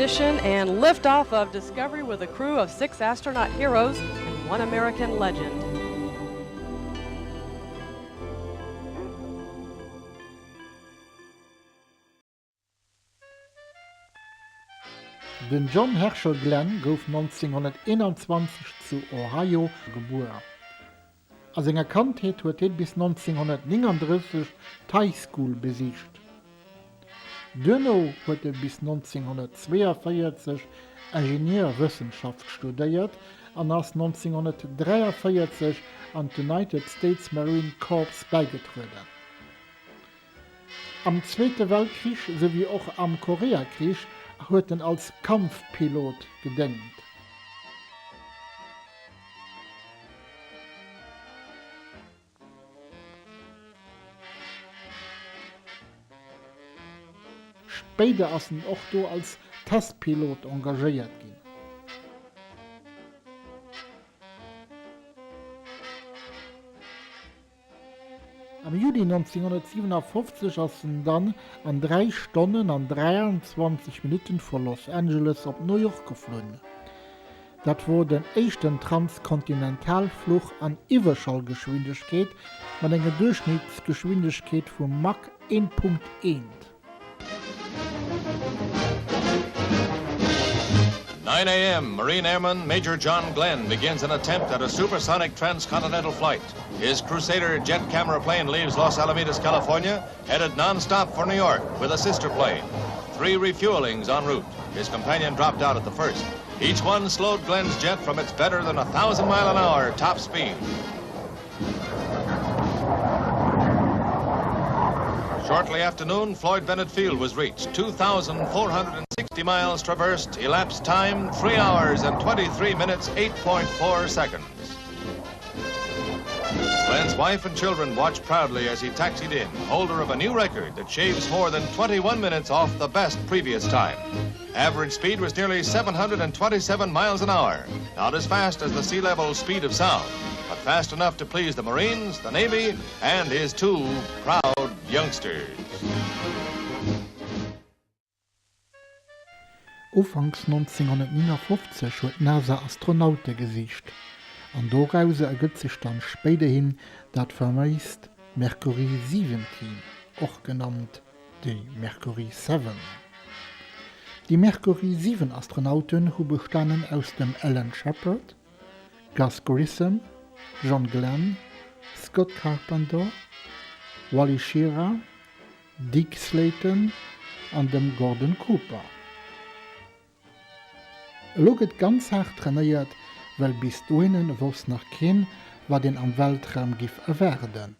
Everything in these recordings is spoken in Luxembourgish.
ignition and liftoff of Discovery with a crew of 6 astronaut heroes and 1 American legend. Den John Herschel Glenn gouf 1921 zu Ohio geboren. Als enger Kantheit huet bis 1939 d'High School besicht. Dönno huet bis 1942 Ingenieurwissenschaft studiert und ass 1943 an den United States Marine Corps beigetreten. Am Zweiten Weltkrieg sowie auch am Koreakrieg huet er als Kampfpilot gedient. Später ass er auch do als Testpilot engagiert gin. Am Juli 1957 ass er dann an 3 Stunden und 23 Minuten von Los Angeles auf New York geflogen. Das war der erste Transkontinentalflug an Überschallgeschwindigkeit mit einer Durchschnittsgeschwindigkeit von Mach 1.1. 9 a.m., Marine Airman Major John Glenn begins an attempt at a supersonic transcontinental flight. His Crusader jet camera plane leaves Los Alamitos, California, headed non-stop for New York with a sister plane. 3 refuelings en route. His companion dropped out at the first. Each one slowed Glenn's jet from its better than 1,000 mile an hour top speed. Shortly after noon, Floyd Bennett Field was reached. 2,460 miles traversed, elapsed time 3 hours and 23 minutes, 8.4 seconds. Glenn's wife and children watched proudly as he taxied in, holder of a new record that shaves more than 21 minutes off the best previous time. Average speed was nearly 727 miles an hour, not as fast as the sea level speed of sound, but fast enough to please the Marines, the Navy, and his 2 proud youngsters. Anfangs 1959 huet NASA Astronauten gesicht. An daraus ergibt sich dann späterhin das vermeist Mercury 17, auch genannt die Mercury 7. Die Mercury 7 Astronauten bestanden aus dem Alan Shepard, Gus Grissom, John Glenn, Scott Carpenter, Wally Schirra, Dick Slayton und dem Gordon Cooper. Loget ganz hart trainiert, weil bis dahin wusste noch kein, was den am Weltraum gif erwerden.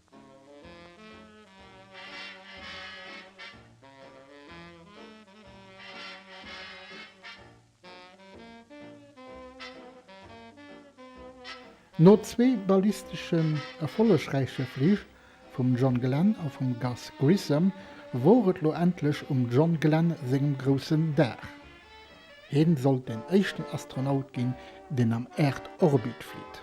Nur 2 ballistischen erfolgreichen Flüge vom John Glenn und vom Gus Grissom waren endlich John Glenn seinem großen Dach. Heden sollte den ersten Astronaut gehen, den am Erdorbit flieht.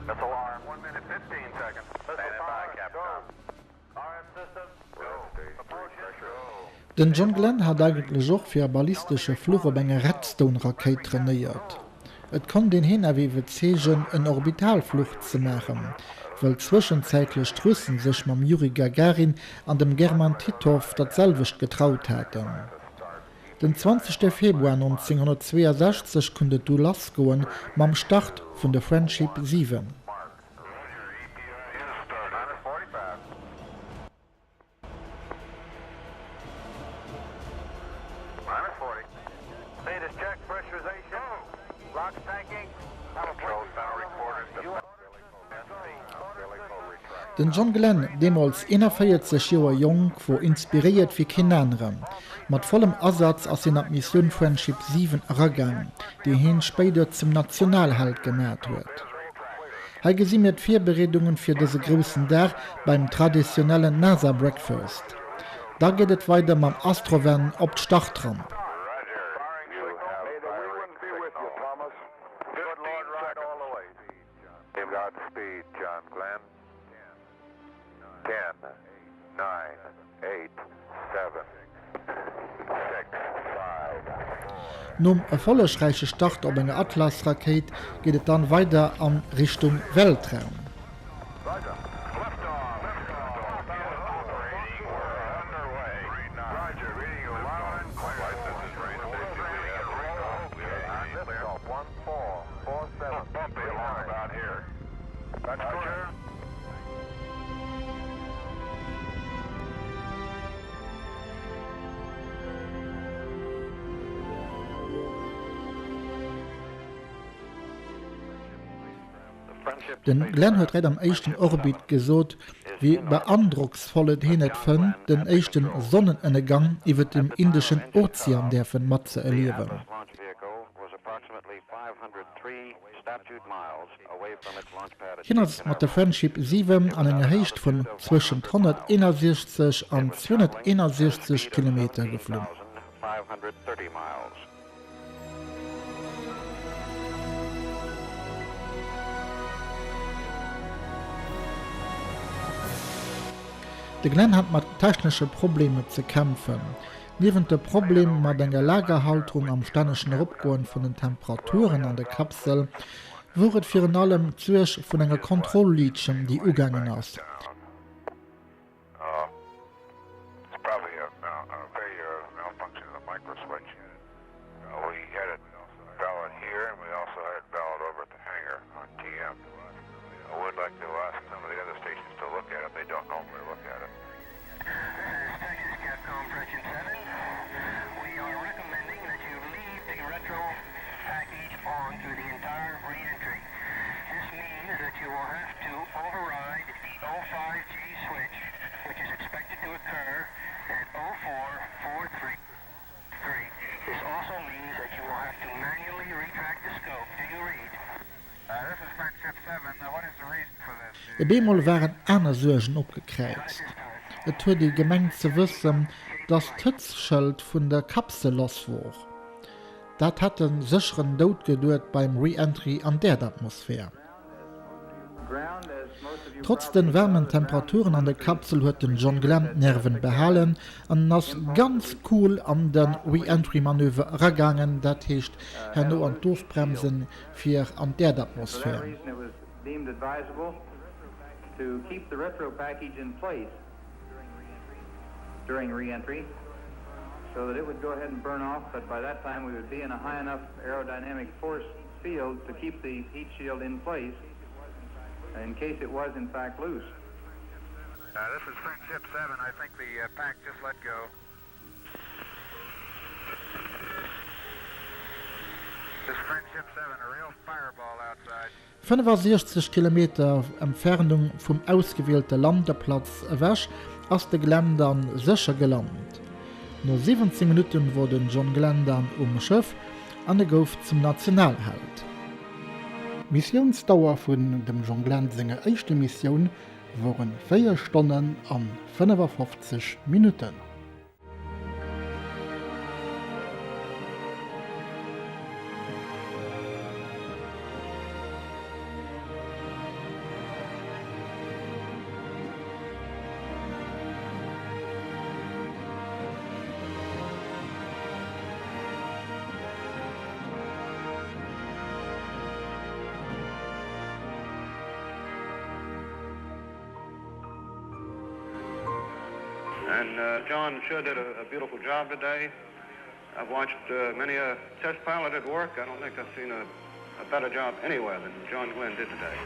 Missile arm, 1 minute 15 seconds. Standing by, Captain. RM system, go. Propulsion, go. Den John Glenn hat eigentlich auch für ballistische Flüge bei einer Redstone-Rakete trainiert. Es kann den hinweisen, einen Orbitalflug zu machen, weil zwischenzeitlich die Russen sich mit Juri Gagarin an dem German Titov dasselbe getraut hatten. Den 20. Februar 1962 konnte du losgehen mit dem Start von der Friendship 7. Den John Glenn, demals 41 Jahre jung, war inspiriert wie kein anderer. Mit vollem Einsatz als in der Mission Friendship 7 ergangen, die ihn später zum Nationalheld gemacht wird. Er gesehen mit 4 Beredungen für diese großen Tag beim traditionellen NASA Breakfast. Da geht es weiter mit dem Astronaut auf die Startrampe. Roger. You have may the wind be with you, Thomas. Good Lord, ride all the way. You've got speed, John Glenn. 10, 9, 8, 7, 6, 5, 4. Nom erfolgreichen Start auf einer Atlas-Rakete geht es dann weiter in Richtung Weltraum. Roger. Liftoff. Operating. We're underway. Roger. Reading you loud and clear. This is range station. Liftoff. 1447. Bumpy along about here. That's clear. Den Glenn hat am ersten Orbit gesot, wie beandrucksvoll het hin het fën, den ersten Sonnenuntergang über dem Indischen Ozean derfen Matze erleben. Hinners mat der Friendship 7 an enger Heicht von zwischen 161 und 261 Kilometer geflogen. De Glenn hat mat technische Probleme zu kämpfen. Neben dem Problem mit der Lagerhaltung am ständigen Rückgehen von den Temperaturen an der Kapsel, wurde für allem zuerst von einer Kontrollliedchen die gegangen ist. It's probably a failure of malfunction of the micro switch. We had it valid here, and we also had it valid over at the hangar on TM. I would like to ask some of the other stations to look at it. They don't normally look at it. Compression 7. We are recommending that you leave the retro package on through the entire re-entry. This means that you will have to override the 05G switch, which is expected to occur at 0443. This also means that you will have to manually retract the scope. Do you read? This is Friendship 7. What is the reason for this? Bemol waren andere Sorgen abgekriegt. Et huet die Gemeng zu wissen, dass Tützschild von der Kapsel los war. Dat hat den sicheren Tod gedauert beim Re-Entry an der Atmosphäre. Trotz den warmen Temperaturen an der Kapsel hat den John Glenn Nerven behalten und ist ganz cool an den Re-Entry-Manöver gegangen, das heißt, nur an Durchbremsen für an der Atmosphäre. During re-entry, so that it would go ahead and burn off, but by that time we would be in a high enough aerodynamic force field to keep the heat shield in place in case it was in fact loose. This is Friendship 7. I think the pack just let go. This is Friendship 7, a real fireball outside. 65 Kilometer Entfernung vom ausgewählten Landeplatz wäsch, als der Glenn dann sicher gelandet. Nur 17 Minuten wurde John Glenn dann Schiff und er gouf zum Nationalheld. Missionsdauer von dem John Glenn seiner ersten Mission waren 4 Stunden und 55 Minuten. And John sure did a beautiful job today. I've watched many a test pilot at work. I don't think I've seen a better job anywhere than John Glenn did today.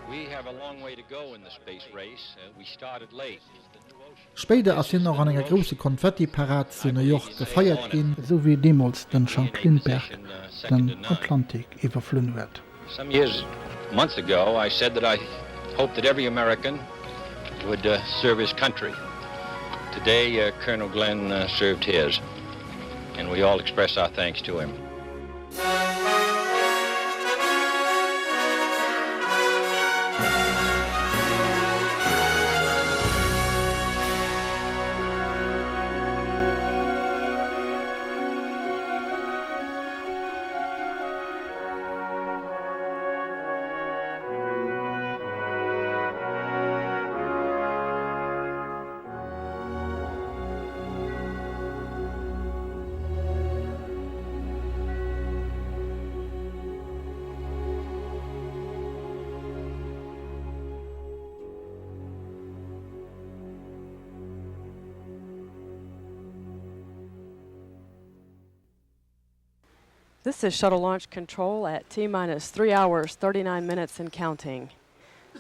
We have a long way to go in the space race. We started late. Später ist noch an einer großen Konfetti-Parade zu New York gefeiert gehen, so wie damals den Franklin-Berg den Atlantik überflogen wird. Some months ago, I said that I hoped that every American would serve his country. Today, Colonel Glenn served his, and we all express our thanks to him. This is shuttle launch control at T-minus 3 hours, 39 minutes and counting.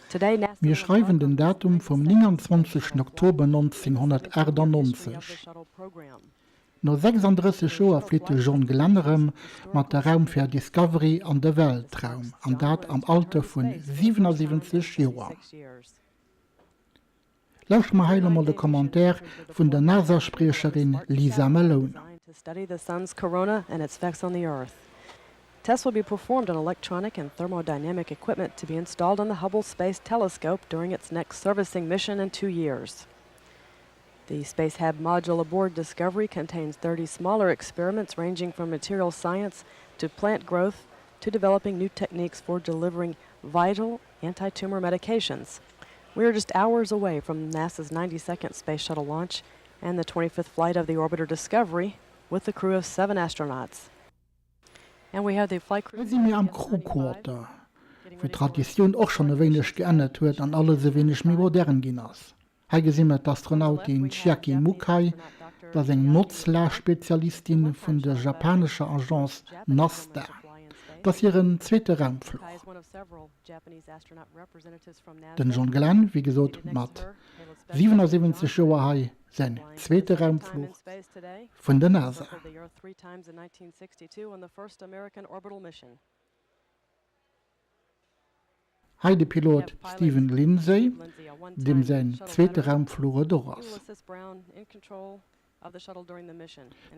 Today, NASA Wir schreiben den Datum vom 29. Oktober 1998. No 36 Joer flitte John Glenn mat der Raumfähr Discovery an der Weltraum, an dat am Alter vun 77 Joer. Lausch ma heile mal de Kommentar vun der NASA-Sprecherin Lisa Malone. To study the sun's corona and its effects on the Earth. Tests will be performed on electronic and thermodynamic equipment to be installed on the Hubble Space Telescope during its next servicing mission in 2 years. The Space Hab module aboard Discovery contains 30 smaller experiments ranging from material science to plant growth to developing new techniques for delivering vital anti-tumor medications. We are just hours away from NASA's 92nd space shuttle launch and the 25th flight of the orbiter Discovery with the crew of 7 astronauts. And we have the flight crew. Wir sind mir am Crewquarter, wo Tradition auch schon ein wenig geändert wird an alle so wenig mehr modern gehen ist. Hier sehen wir die Astronautin Chiaki Mukai, das ist eine Nutzlehr-Spezialistin von der japanischen Agence NASA. Das ist ihr zweiter Raumflug. Den John Glenn, wie gesagt, mit 77 Jahren sein zweiter Raumflug von der NASA. Hier der Pilot Stephen Lindsay, dem sein zweiter Raumflug durch ist.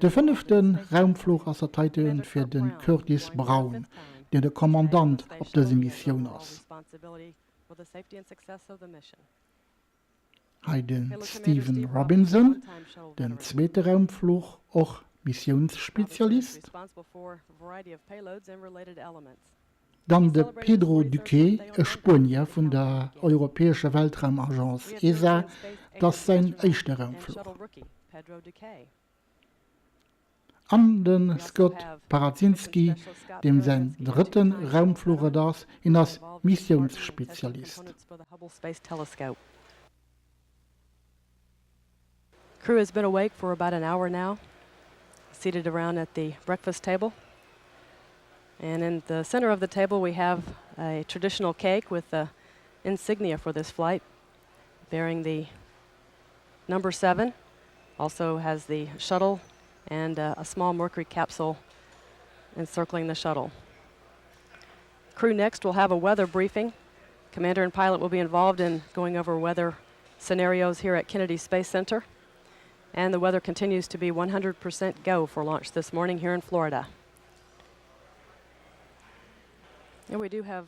Der 5. Raumflug ist der für den Curtis Brown, der Kommandant auf dieser Mission ist. Hier den Stephen Robinson, den zweiten Raumflug, auch Missionsspezialist. Dann der Pedro Duque, ein Spanier von der Europäischen Weltraumagence ESA, das ist sein erster Raumflug. An den Scott Parazinski, dem sein dritten Raumflug das, in als Missionsspezialist. Crew has been awake for about an hour now, seated around at the breakfast table. And in the center of the table we have a traditional cake with the insignia for this flight, bearing the number 7. Also has the shuttle and a small Mercury capsule encircling the shuttle. Crew next will have a weather briefing. Commander and pilot will be involved in going over weather scenarios here at Kennedy Space Center. And the weather continues to be 100% go for launch this morning here in Florida. And we do have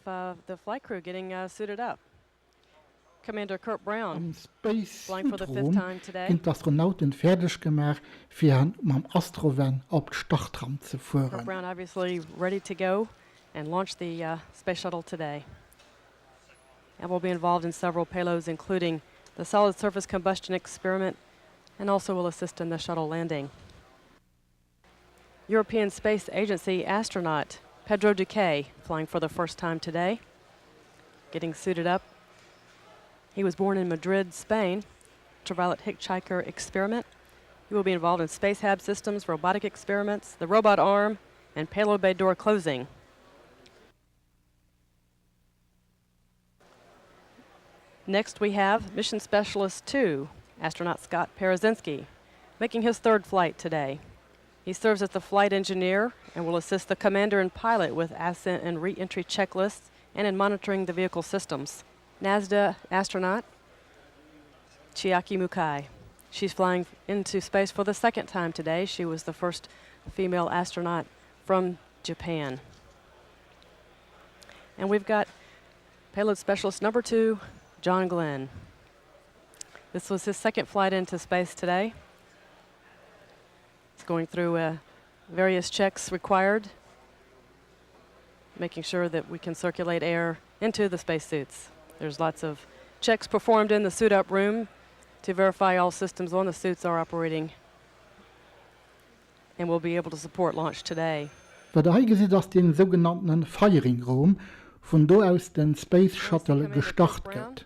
the flight crew getting suited up. Commander Kurt Brown, flying for the 5th time today. Die Astronauten fertig gemacht, für am Astrovan auf den Startraum zu fahren. Kurt Brown obviously ready to go and launch the space shuttle today. And we'll be involved in several payloads, including the solid surface combustion experiment, and also will assist in the shuttle landing. European Space Agency astronaut Pedro Duque, flying for the first time today, getting suited up. He was born in Madrid, Spain, ultraviolet hitchhiker experiment. He will be involved in Space Hab systems, robotic experiments, the robot arm, and payload bay door closing. Next we have Mission Specialist 2, astronaut Scott Parazinski, making his 3rd flight today. He serves as the flight engineer and will assist the commander and pilot with ascent and re-entry checklists and in monitoring the vehicle systems. NASA astronaut Chiaki Mukai. She's flying into space for the second time today. She was the first female astronaut from Japan. And we've got payload specialist number 2, John Glenn. This was his second flight into space today. He's going through various checks required, making sure that we can circulate air into the spacesuits. There's lots of checks performed in the suit-up room to verify all systems on the suits are operating, and we'll be able to support launch today. Wat gesieht aus den sogenannten Firing Room, von do aus den Space Shuttle gestartet wird.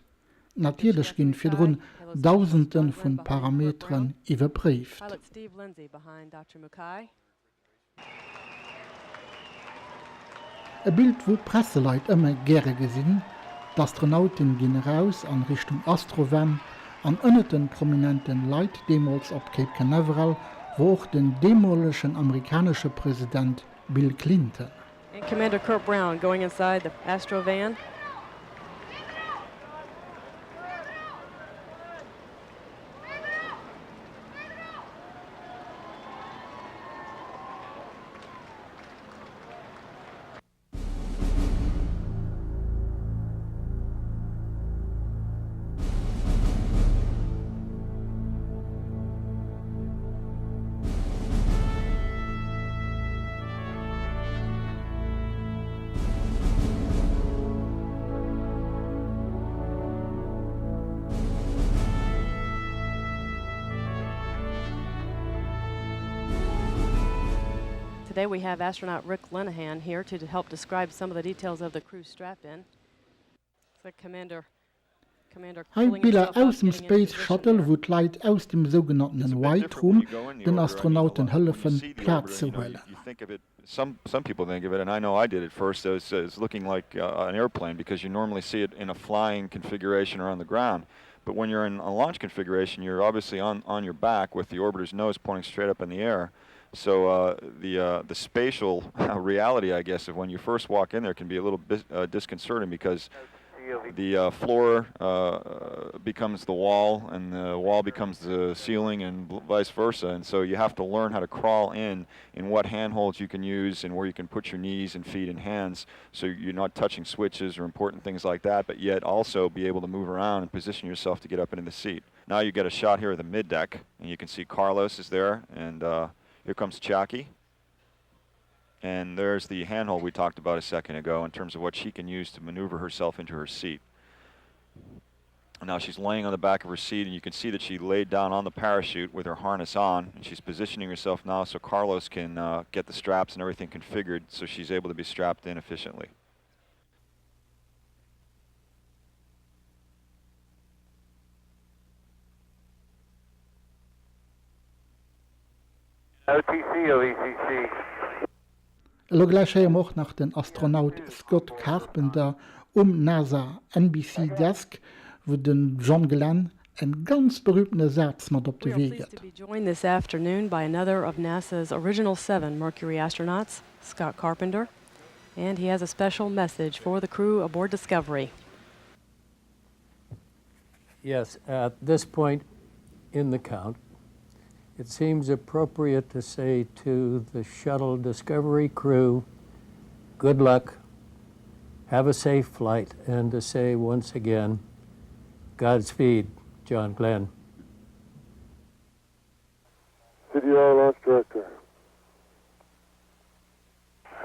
Natürlich gehen für rund Tausenden von Parametern überprüft. Pilot Steve Lindsay behind Dr. Mukai. Ein Bild, wo Presseleute immer gerne gesehen, die Astronauten gehen raus an Richtung Astronaut, an einen prominenten Leute, damals ab Cape Canaveral, wo auch den damaligen amerikanischen Präsident Bill Clinton. And Commander Kurt Brown going inside the Astro van. Today we have astronaut Rick Linehan here to help describe some of the details of the crew strap-in. So Commander pulling Bilder himself up, aus dem getting into Space position Shuttle, there. wo die Leute aus dem sogenannten White Room den Astronauten helfen, Platz zu holen. You think of it, some people think of it, and I know I did at first, as looking like an airplane, because you normally see it in a flying configuration or on the ground. But when you're in a launch configuration, you're obviously on your back with the orbiter's nose pointing straight up in the air. So the spatial reality, I guess, of when you first walk in there can be a little bit disconcerting, because the floor becomes the wall, and the wall becomes the ceiling, and vice versa. And so you have to learn how to crawl in what handholds you can use and where you can put your knees and feet and hands, so you're not touching switches or important things like that, but yet also be able to move around and position yourself to get up into the seat. Now you get a shot here of the mid-deck, and you can see Carlos is there, and here comes Chiaki. And there's the handhold we talked about a second ago in terms of what she can use to maneuver herself into her seat. And now she's laying on the back of her seat, and you can see that she laid down on the parachute with her harness on, and she's positioning herself now so Carlos can get the straps and everything configured so she's able to be strapped in efficiently. OTC or ECC? Gleich haben wir auch nach den Astronaut Scott Carpenter NASA NBC Desk, wo den John Glenn einen ganz berühmten Satz mit auf We den are Weg pleased hat. to be joined this afternoon by another of NASA's original 7 Mercury astronauts, Scott Carpenter, and he has a special message for the crew aboard Discovery. Yes, at this point in the count, it seems appropriate to say to the shuttle Discovery crew, good luck, have a safe flight, and to say once again, Godspeed, John Glenn. CDR Launch Director.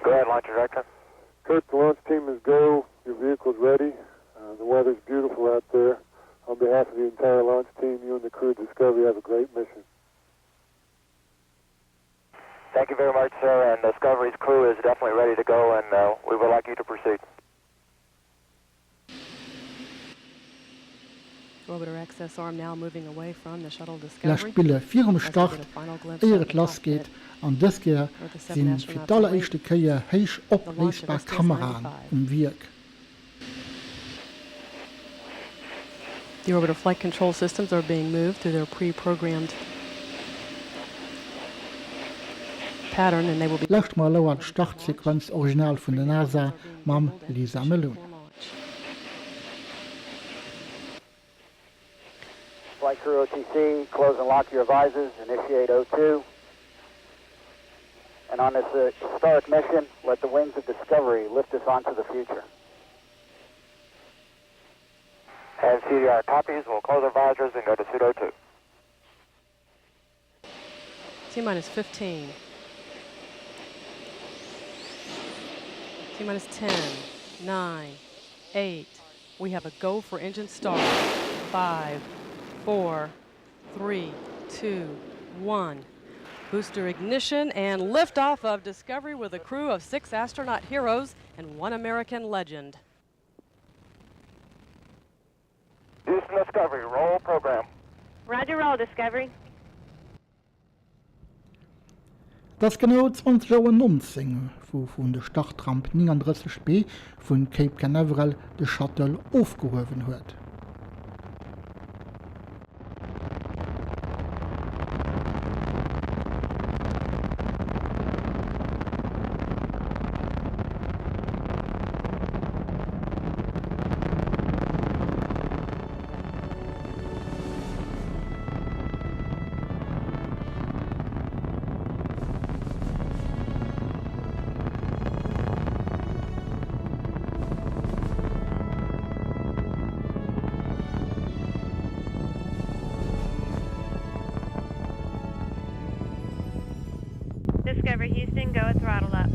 Go ahead, Launch Director. Kurt, the launch team is go. Your vehicle's ready. The weather's beautiful out there. On behalf of the entire launch team, you and the crew of Discovery have a great mission. Thank you very much, sir, and Discovery's crew is definitely ready to go, and we would like you to proceed. Orbiter access arm now moving away from the shuttle Gleich Discovery. spielen vier As we Start, get a final glimpse ehe of es the losgeht. cockpit. An das Jahr With the 7 sind für astronauts die allererste Kehr heiß ablesbare STS-95. Kameran im Werk. The orbiter flight control systems are being moved through their pre-programmed pattern, and they will be Letztes Mal lauert die Startsequenz original von der NASA mit Lisa Meloni. Flight True OTC, close and lock your visors, initiate O2. And on this historic mission, let the wings of Discovery lift us onto the future. And CDR copies, we'll close our visors and go to pseudo 2. T-minus 15. T-minus 10, 9, 8. We have a go for engine start. 5, 4, 3, 2, 1. Booster ignition and liftoff of Discovery with a crew of 6 astronaut heroes and 1 American legend. Houston Discovery, roll program. Roger, roll, Discovery. Das genau 20 Jahre 19, wo von der Startrampe 39B von Cape Canaveral der Shuttle aufgehoben wird. Discovery Houston, go at throttle up.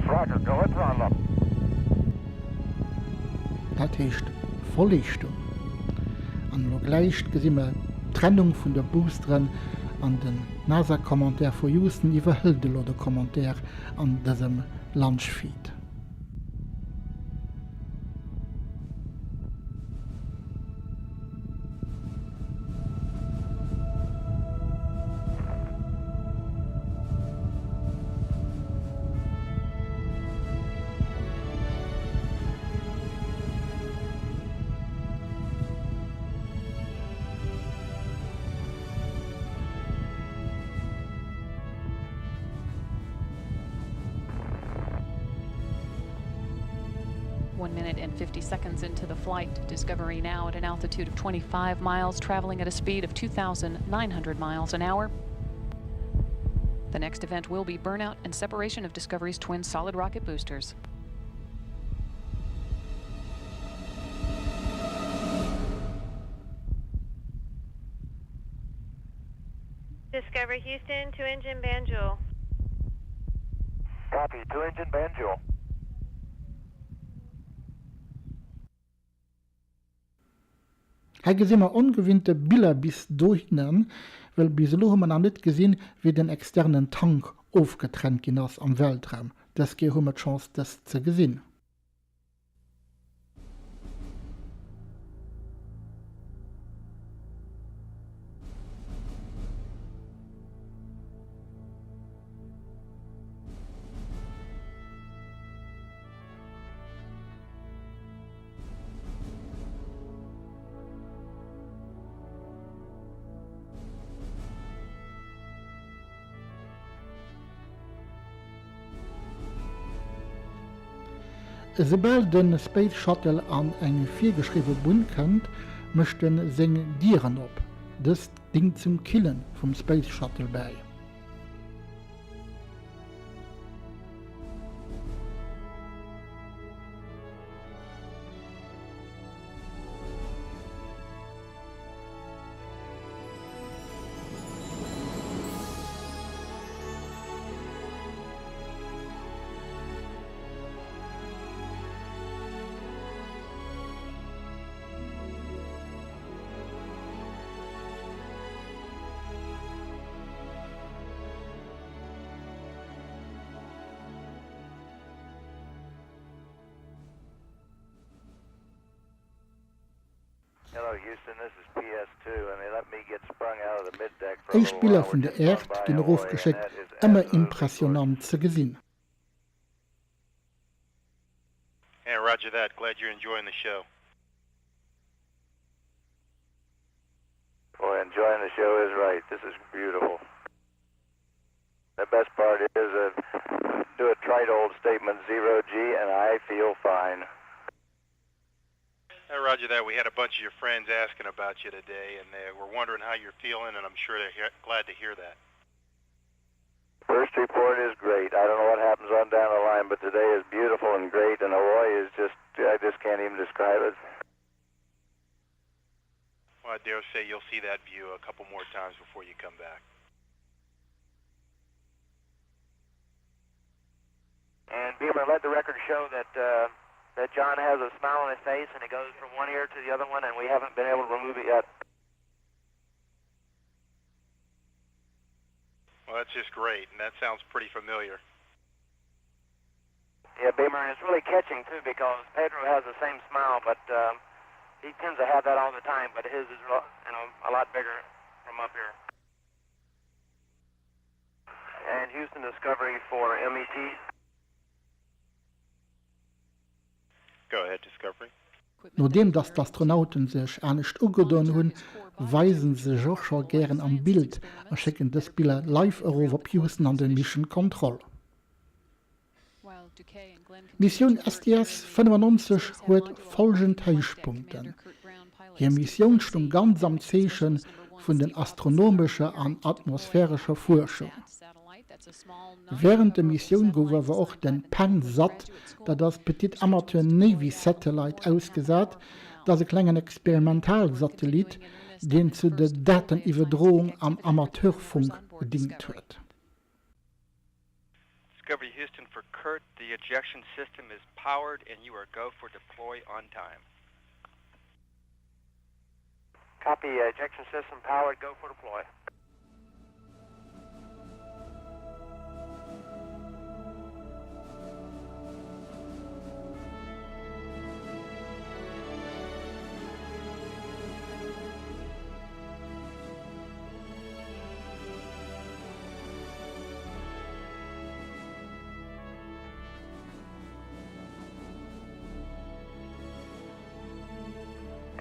Roger, go at throttle up. Das heißt Volllichtung. An lo gleich gesehen wir Trennung von der Boosteren an den NASA-Kommentar von Houston überhüllt der Kommentar an diesem Launchfeed. Minute and 50 seconds into the flight. Discovery now at an altitude of 25 miles, traveling at a speed of 2,900 miles an hour. The next event will be burnout and separation of Discovery's twin solid rocket boosters. Discovery Houston, 2-engine Banjul. Copy, 2-engine Banjul. Hier gesehen wir ungewinnte Bilder bis dahin, weil bis dahin haben wir nicht gesehen, wie den externen Tank aufgetrennt ist am Weltraum. Das gibt uns die Chance, das zu sehen. Sobald den Space Shuttle an eng viergeschriebene Bund kennt, möchten seine Dieren op. Das dient zum Killen vom Space Shuttle bei. Hello, Houston. This is PS2, and they let me get sprung out of the middeck for a Ein little Spieler while. von We're der just Erde, by den away, Ruf and geschickt, that is immer absolutely impressionant zu gesehen. Yeah, roger that. Glad you're enjoying the show. Boy, enjoying the show is right. This is beautiful. The best part is do a trite old statement, 0G, and I feel fine. Roger that. We had a bunch of your friends asking about you today, and they were wondering how you're feeling, and I'm sure they're glad to hear that. First report is great. I don't know what happens on down the line, but today is beautiful and great, and Hawaii is just, I just can't even describe it. Well, I dare say you'll see that view a couple more times before you come back. And Beamer, let the record show that that John has a smile on his face, and it goes from one ear to the other one, and we haven't been able to remove it yet. Well, that's just great, and that sounds pretty familiar. Yeah, Beamer, and it's really catching, too, because Pedro has the same smile, but he tends to have that all the time, but his is a lot bigger from up here. And Houston Discovery for MET. Go ahead, Discovery. Nachdem dass die Astronauten sich ernst ugedon hun, weisen sie auch schon gern am Bild und schicken das Bild live over Houston an den Mission Control. Mission STS 95 hat folgende Höhepunkte. Die Mission steht ganz am Zeichen von den astronomischen und atmosphärischen Forschung. Während der Mission gouf wir auch den PAN-SAT, da das Petit Amateur Navy Satellite ausgesagt, das ein kleiner Experimentalsatellit, den zu der Datenüberdrohung am Amateurfunk gedient wird. Discovery Houston for Kurt, the ejection system is powered and you are go for deploy on time. Copy, ejection system powered, go for deploy.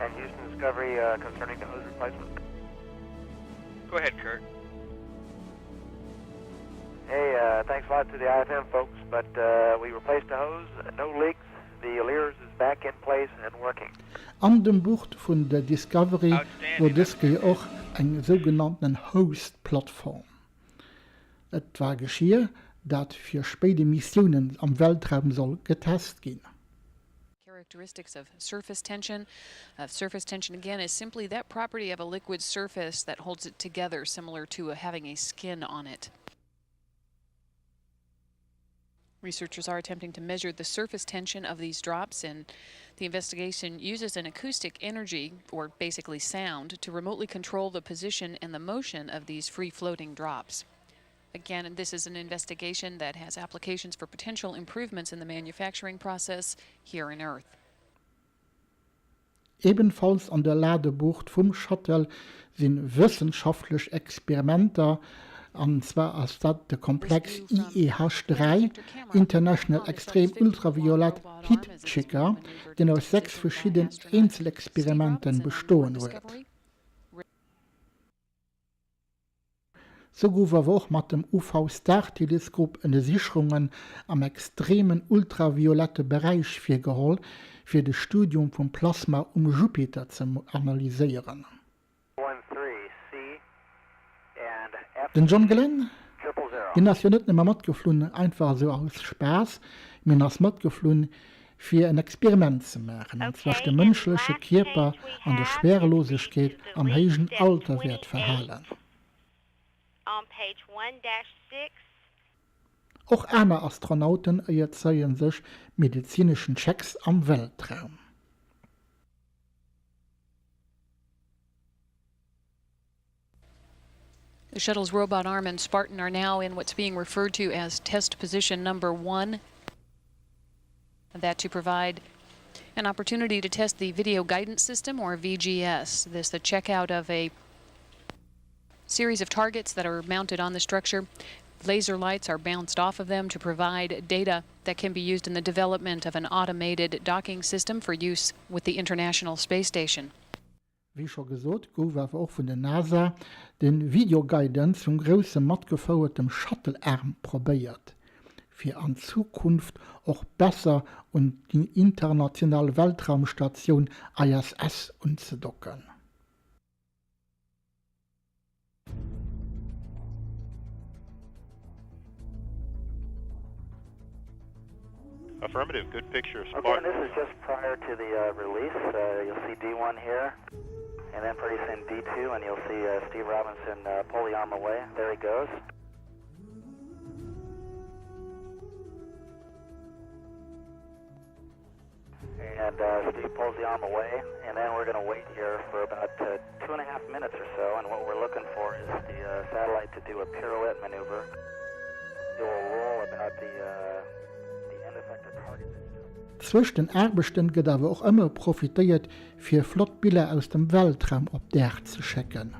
And Houston Discovery concerning the hose replacement. Go ahead, Kurt. Hey, thanks a lot to the IFM folks, but we replaced the hose, no leaks, the Lears is back in place and working. An dem Bucht von der Discovery wurde es auch eine sogenannte Host-Plattform. Es war geschehen, dass für späte Missionen am Weltraum soll getestet gehen. Characteristics of surface tension. Surface tension, again, is simply that property of a liquid surface that holds it together, similar to having a skin on it. Researchers are attempting to measure the surface tension of these drops, and the investigation uses an acoustic energy, or basically sound, to remotely control the position and the motion of these free-floating drops. Again, this is an investigation that has applications for potential improvements in the manufacturing process here on Earth. Ebenfalls an der Ladebucht vom Shuttle sind wissenschaftliche Experimente, und zwar als das der Komplex IEH-3, International Extreme Ultraviolet Heat Checker, den aus 6 verschiedenen Einzelexperimenten bestehen wird. So gouf wir auch mit dem UV-Star-Teleskop eine Sicherungen am extremen ultraviolette Bereich vorgeholt, für das Studium vom Plasma Jupiter zu analysieren. Den John Glenn, den ist ja nicht mehr mitgeflogen, einfach so aus Spaß, wir ist mitgeflogen, für ein Experiment zu machen, und zwar der menschliche Körper an der Schwerelosigkeit am höchsten Alter wird verhalten. On page 1-6. Auch andere Astronauten erzählen sich medizinischen Checks am Weltraum. The shuttle's robot arm and Spartan are now in what's being referred to as test position number 1. That to provide an opportunity to test the video guidance system, or VGS. This the checkout of a series of targets that are mounted on the structure. Laser lights are bounced off of them to provide data that can be used in the development of an automated docking system for use with the International Space Station. Wie schon gesagt, gouf wir auch von der NASA den Videoguidance zum großen mattgefauertem Shuttle-Arm probiert. für an Zukunft auch besser und die internationale Weltraumstation ISS anzudocken. Affirmative. Good picture of Okay, Spartan. and this is just prior to the release. You'll see D1 here, and then pretty soon D2, and you'll see Steve Robinson pull the arm away. There he goes. And Steve pulls the arm away, and then we're going to wait here for about 2.5 minutes or so, and what we're looking for is the satellite to do a pirouette maneuver. It will roll about the end effector target. Zwischen den Arbechten geht aber auch immer profitiert, für Flottbilder aus dem Weltraum auf der Erde zu checken.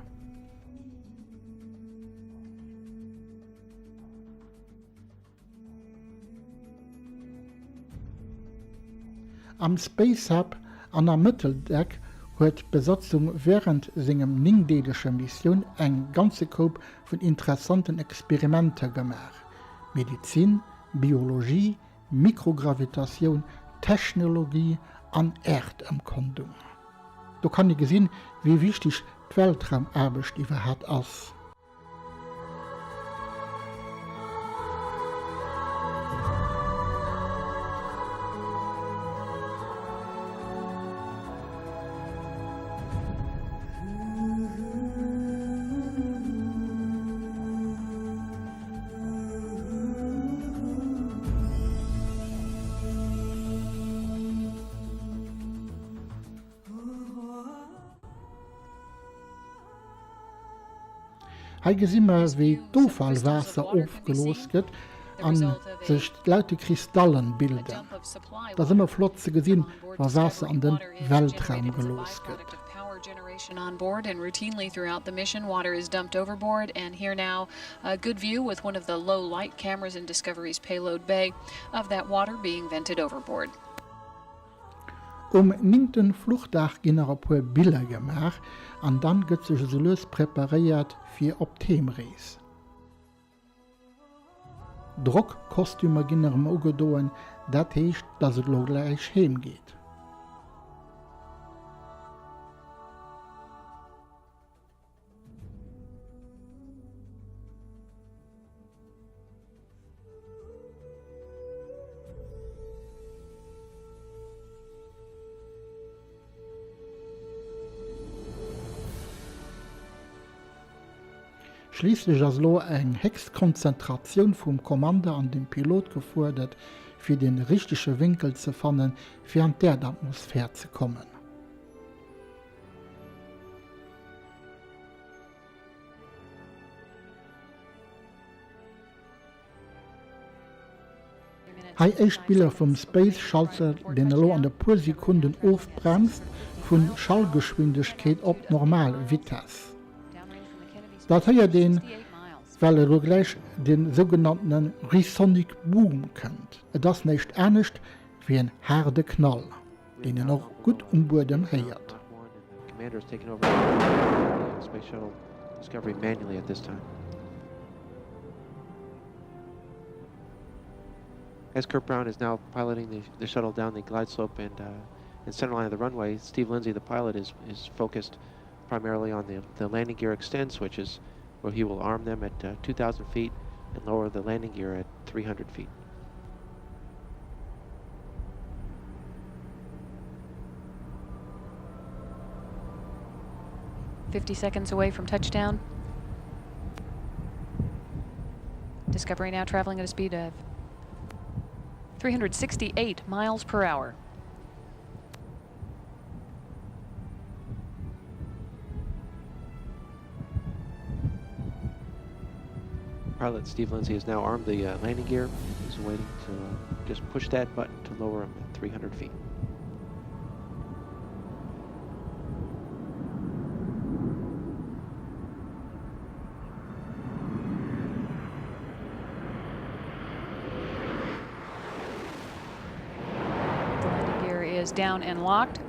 Am Space Hub an der Mitteldeck hat die Besatzung während seiner 9-tägigen Mission eine ganze Gruppe von interessanten Experimenten gemacht. Medizin, Biologie, Mikrogravitation, Technologie an Erdumkundung. Da kann ich sehen, wie wichtig die Weltraumarbeit überhaupt ist. Hier sehen wir, wie Durchfallwasser aufgelöst wird und sich laute Kristallen bilden. Da sind wir flott zu sehen, wie Wasser an den Weltraum gelöst wird. Generation on board, and routinely throughout the mission water is dumped overboard, and here now a good view with one of the low light cameras in Discovery's payload bay of that water being vented overboard. 9. Fluchtdag gehen ein paar Bilder gemacht und dann wird sich so los präpariert für die Themenreise. Druckkostüme gehen am Auge doen, das heißt, dass es gleich heimgeht. Schließlich ist eine Hexkonzentration vom Kommando an den Pilot gefordert, für den richtigen Winkel zu finden, während der Atmosphäre zu kommen. Ein Echtbilder vom Space Shuttle, den er an der paar Sekunden aufbremst, von Schallgeschwindigkeit auf normale Vitesse. Das hat den, weil er gleich den sogenannten Resonic Boom kennt. Das ist nicht ernst wie ein harter Knall, den er noch gut um Boden hört. Commander has taken over the Space Shuttle Discovery manually at this time. As Kurt Brown is now piloting the shuttle down the glide slope and center line of the runway, Steve Lindsay, the pilot, is focused primarily on the landing gear extend switches, where he will arm them at 2,000 feet and lower the landing gear at 300 feet. "50 seconds away from touchdown. Discovery now traveling at a speed of 368 miles per hour. Pilot Steve Lindsay has now armed the landing gear. He's waiting to just push that button to lower him at 300 feet. The landing gear is down and locked.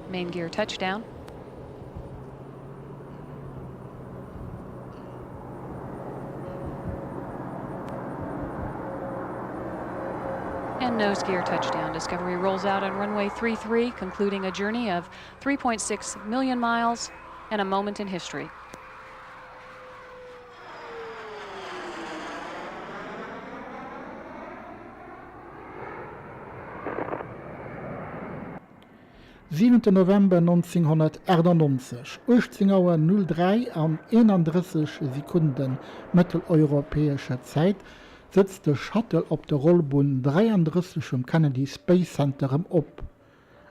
Main gear touchdown. nose gear touchdown. Discovery rolls out on runway 33, concluding a journey of 3.6 million miles and a moment in history. November 1998, 18:03 an 31 Sekunden mitteleuropäischer Zeit, sitzt der Shuttle op der Rollbahn 33 um Kennedy Space Center op.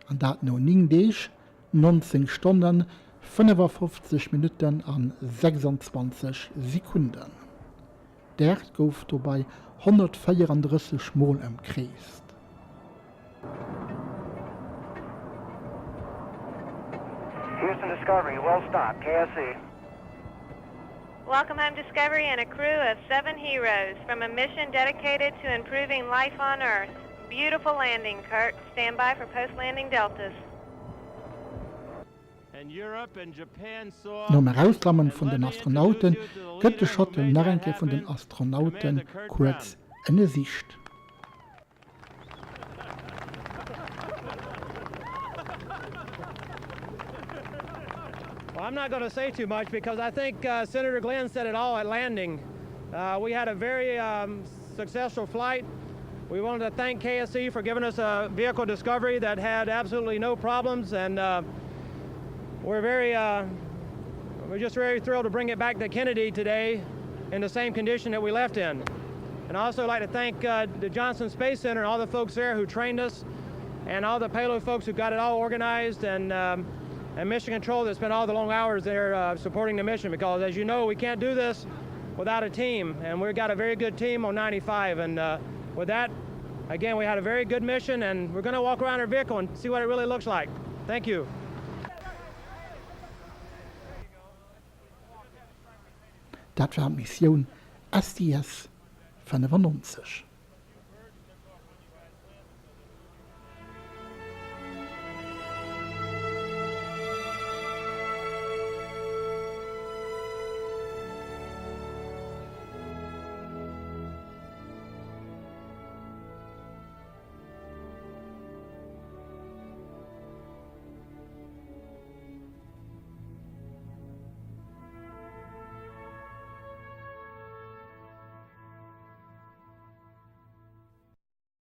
An dat no 9 Dage, 19 Stunden, 55 Minuten an 26 Sekunden. Der gouf dabei 134 Mal umkreist. Houston Discovery, well stopped, KSC. Welcome home, Discovery, and a crew of 7 heroes from a mission dedicated to improving life on Earth. Beautiful landing, Kirk. Stand by for post-landing deltas. Nom Herausnahme von den Astronauten gëtt de Shuttle Narenke von den Astronauten kurz ënne Sicht. Well, I'm not going to say too much because I think Senator Glenn said it all at landing. We had a very successful flight. We wanted to thank KSC for giving us a vehicle Discovery that had absolutely no problems, and we're just very thrilled to bring it back to Kennedy today in the same condition that we left in. And I also like to thank the Johnson Space Center and all the folks there who trained us, and all the payload folks who got it all organized, and Mission Control that spent all the long hours there supporting the mission, because as you know, we can't do this without a team, and we've got a very good team on 95, and with that, again, we had a very good mission, and we're going to walk around our vehicle and see what it really looks like. Thank you. Dat war Mission STS 95.